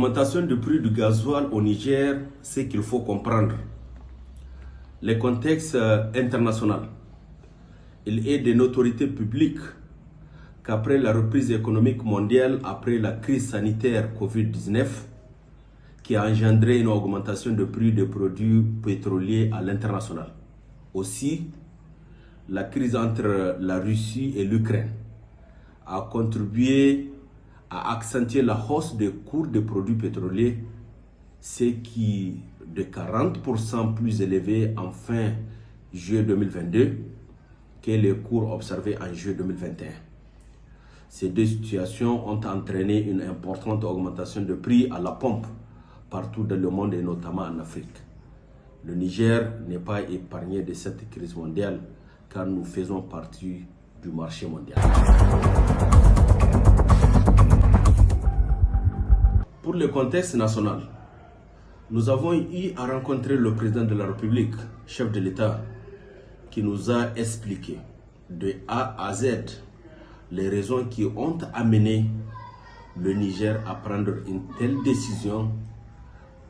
L'augmentation du prix du gasoil au Niger, c'est qu'il faut comprendre. Le contexte international. Il est de notoriété publique qu'après la reprise économique mondiale, après la crise sanitaire Covid-19, qui a engendré une augmentation de prix des produits pétroliers à l'international. Aussi, la crise entre la Russie et l'Ukraine a contribué à accentuer la hausse des cours des produits pétroliers, ce qui est de 40% plus élevé en fin juillet 2022 que les cours observés en juillet 2021. Ces deux situations ont entraîné une importante augmentation de prix à la pompe partout dans le monde et notamment en Afrique. Le Niger n'est pas épargné de cette crise mondiale car nous faisons partie du marché mondial. Pour le contexte national, nous avons eu à rencontrer le président de la République, chef de l'État, qui nous a expliqué de A à Z les raisons qui ont amené le Niger à prendre une telle décision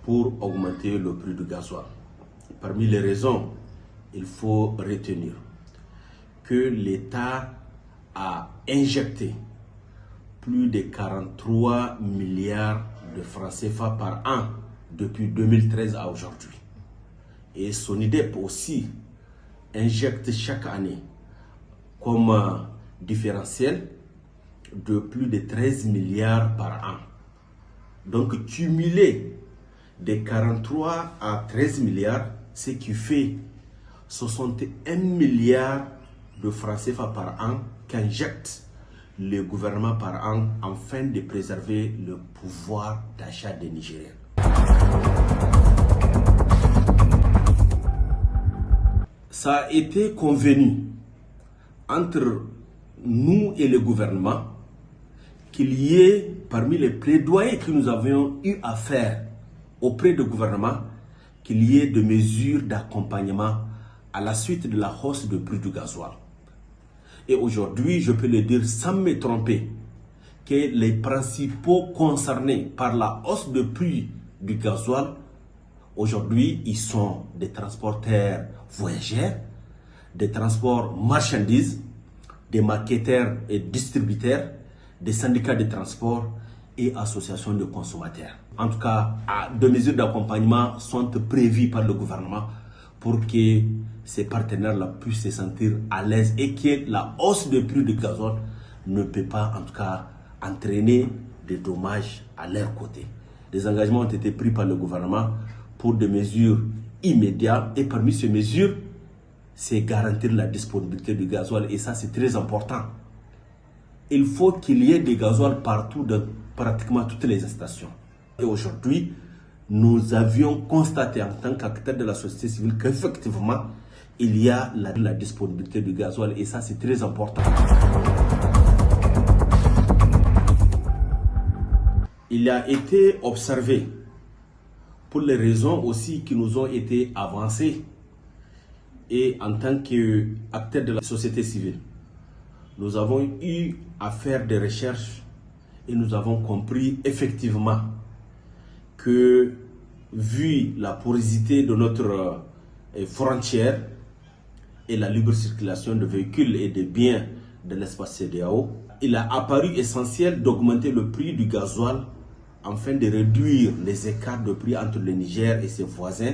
pour augmenter le prix du gasoil. Parmi les raisons, il faut retenir que l'État a injecté plus de 43 milliards de francs CFA par an depuis 2013 à aujourd'hui. Et SONIDEP aussi injecte chaque année comme différentiel de plus de 13 milliards par an. Donc cumulé de 43 à 13 milliards, ce qui fait 61 milliards de francs CFA par an qu'injecte le gouvernement par an afin de préserver le pouvoir d'achat des Nigériens. Ça a été convenu entre nous et le gouvernement qu'il y ait, parmi les plaidoyers que nous avions eu à faire auprès du gouvernement, qu'il y ait des mesures d'accompagnement à la suite de la hausse du prix du gasoil. Et aujourd'hui, je peux le dire sans me tromper, que les principaux concernés par la hausse de prix du gasoil, aujourd'hui, ils sont des transporteurs voyageurs, des transports marchandises, des marketeurs et distributeurs, des syndicats de transport et associations de consommateurs. En tout cas, des mesures d'accompagnement sont prévues par le gouvernement pour que ces partenaires-là puissent se sentir à l'aise et que la hausse de prix du gasoil ne peut pas, en tout cas, entraîner des dommages à leur côté. Des engagements ont été pris par le gouvernement pour des mesures immédiates et parmi ces mesures, c'est garantir la disponibilité du gasoil et ça c'est très important. Il faut qu'il y ait des gasoils partout dans pratiquement toutes les stations. Et aujourd'hui, nous avions constaté en tant qu'acteurs de la société civile qu'effectivement, il y a la disponibilité du gasoil et ça c'est très important. Il a été observé, pour les raisons aussi qui nous ont été avancées, et en tant qu'acteurs de la société civile, nous avons eu à faire des recherches et nous avons compris effectivement que, vu la porosité de notre frontière et la libre circulation de véhicules et de biens de l'espace CEDEAO, il a apparu essentiel d'augmenter le prix du gasoil afin de réduire les écarts de prix entre le Niger et ses voisins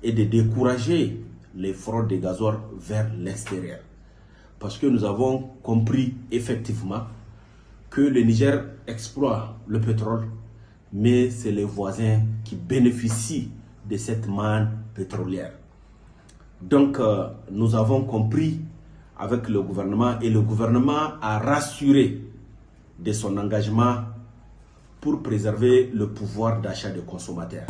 et de décourager les fraudes de gasoil vers l'extérieur. Parce que nous avons compris effectivement que le Niger exploite le pétrole, mais c'est les voisins qui bénéficient de cette manne pétrolière. Donc, nous avons compris avec le gouvernement et le gouvernement a rassuré de son engagement pour préserver le pouvoir d'achat des consommateurs.